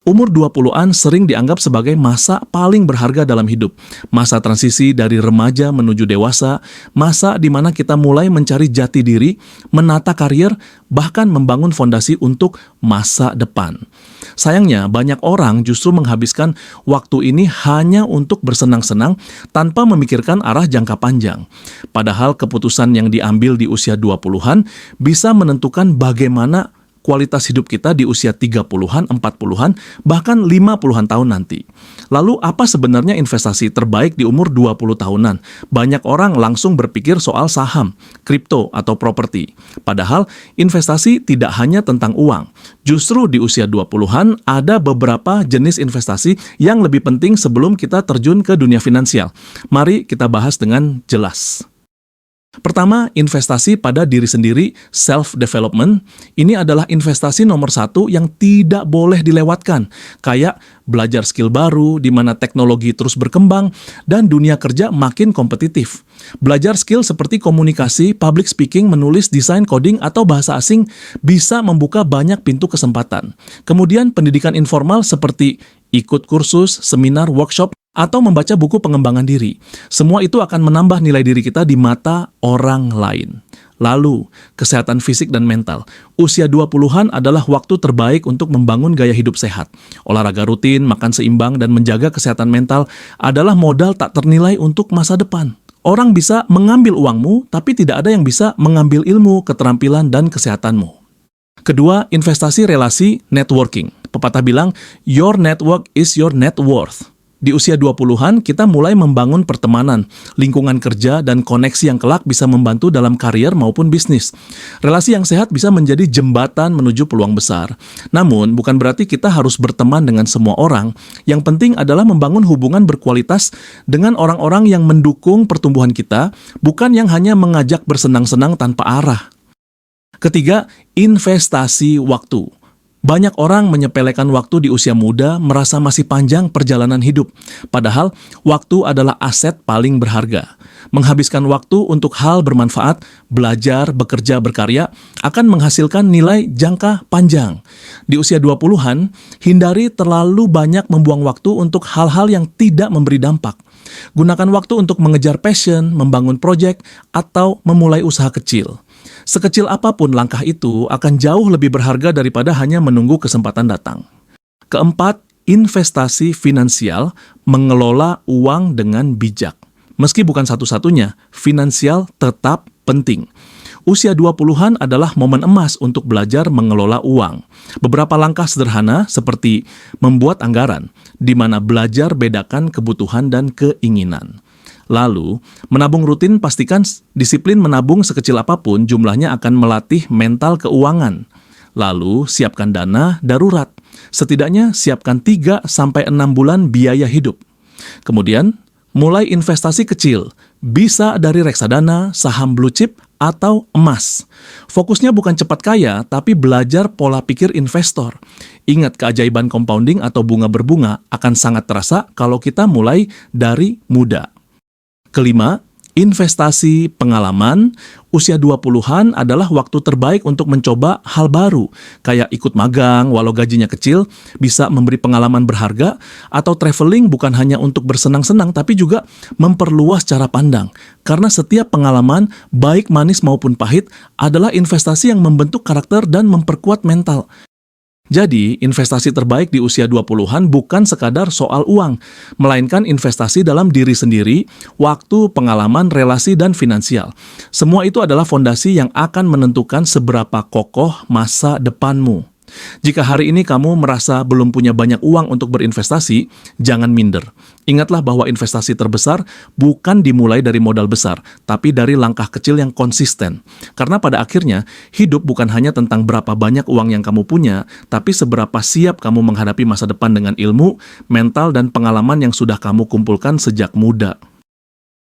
Umur 20-an sering dianggap sebagai masa paling berharga dalam hidup. Masa transisi dari remaja menuju dewasa, masa di mana kita mulai mencari jati diri, menata karier, bahkan membangun fondasi untuk masa depan. Sayangnya, banyak orang justru menghabiskan waktu ini hanya untuk bersenang-senang tanpa memikirkan arah jangka panjang. Padahal keputusan yang diambil di usia 20-an bisa menentukan bagaimana kualitas hidup kita di usia 30-an, 40-an, bahkan 50-an tahun nanti. Lalu apa sebenarnya investasi terbaik di umur 20 tahunan? Banyak orang langsung berpikir soal saham, kripto, atau properti. Padahal investasi tidak hanya tentang uang. Justru di usia 20-an ada beberapa jenis investasi yang lebih penting sebelum kita terjun ke dunia finansial. Mari kita bahas dengan jelas. Pertama, investasi pada diri sendiri, self-development. Ini adalah investasi nomor satu yang tidak boleh dilewatkan. Kayak belajar skill baru, di mana teknologi terus berkembang, dan dunia kerja makin kompetitif. Belajar skill seperti komunikasi, public speaking, menulis, desain, coding, atau bahasa asing bisa membuka banyak pintu kesempatan. Kemudian pendidikan informal seperti ikut kursus, seminar, workshop, atau membaca buku pengembangan diri. Semua itu akan menambah nilai diri kita di mata orang lain. Lalu, kesehatan fisik dan mental. Usia 20-an adalah waktu terbaik untuk membangun gaya hidup sehat. Olahraga rutin, makan seimbang, dan menjaga kesehatan mental adalah modal tak ternilai untuk masa depan. Orang bisa mengambil uangmu, tapi tidak ada yang bisa mengambil ilmu, keterampilan, dan kesehatanmu. Kedua, investasi relasi networking. Pepatah bilang, your network is your net worth. Di usia 20-an, kita mulai membangun pertemanan, lingkungan kerja, dan koneksi yang kelak bisa membantu dalam karier maupun bisnis. Relasi yang sehat bisa menjadi jembatan menuju peluang besar. Namun, bukan berarti kita harus berteman dengan semua orang. Yang penting adalah membangun hubungan berkualitas dengan orang-orang yang mendukung pertumbuhan kita, bukan yang hanya mengajak bersenang-senang tanpa arah. Ketiga, investasi waktu. Banyak orang menyepelekan waktu di usia muda, merasa masih panjang perjalanan hidup. Padahal, waktu adalah aset paling berharga. Menghabiskan waktu untuk hal bermanfaat, belajar, bekerja, berkarya, akan menghasilkan nilai jangka panjang. Di usia 20-an, hindari terlalu banyak membuang waktu untuk hal-hal yang tidak memberi dampak. Gunakan waktu untuk mengejar passion, membangun proyek, atau memulai usaha kecil. Sekecil apapun langkah itu akan jauh lebih berharga daripada hanya menunggu kesempatan datang. Keempat, investasi finansial, mengelola uang dengan bijak. Meski bukan satu-satunya, finansial tetap penting. Usia 20-an adalah momen emas untuk belajar mengelola uang. Beberapa langkah sederhana seperti membuat anggaran, di mana belajar bedakan kebutuhan dan keinginan. Lalu, menabung rutin, pastikan disiplin menabung sekecil apapun jumlahnya akan melatih mental keuangan. Lalu, siapkan dana darurat. Setidaknya siapkan 3-6 bulan biaya hidup. Kemudian, mulai investasi kecil, bisa dari reksadana, saham blue chip, atau emas. Fokusnya bukan cepat kaya, tapi belajar pola pikir investor. Ingat, keajaiban compounding atau bunga berbunga akan sangat terasa kalau kita mulai dari muda. Kelima, investasi pengalaman. Usia 20-an adalah waktu terbaik untuk mencoba hal baru, kayak ikut magang walau gajinya kecil, bisa memberi pengalaman berharga, atau traveling bukan hanya untuk bersenang-senang, tapi juga memperluas cara pandang. Karena setiap pengalaman, baik manis maupun pahit, adalah investasi yang membentuk karakter dan memperkuat mental. Jadi, investasi terbaik di usia 20-an bukan sekadar soal uang, melainkan investasi dalam diri sendiri, waktu, pengalaman, relasi, dan finansial. Semua itu adalah fondasi yang akan menentukan seberapa kokoh masa depanmu. Jika hari ini kamu merasa belum punya banyak uang untuk berinvestasi, jangan minder. Ingatlah bahwa investasi terbesar bukan dimulai dari modal besar, tapi dari langkah kecil yang konsisten. Karena pada akhirnya, hidup bukan hanya tentang berapa banyak uang yang kamu punya, tapi seberapa siap kamu menghadapi masa depan dengan ilmu, mental, dan pengalaman yang sudah kamu kumpulkan sejak muda.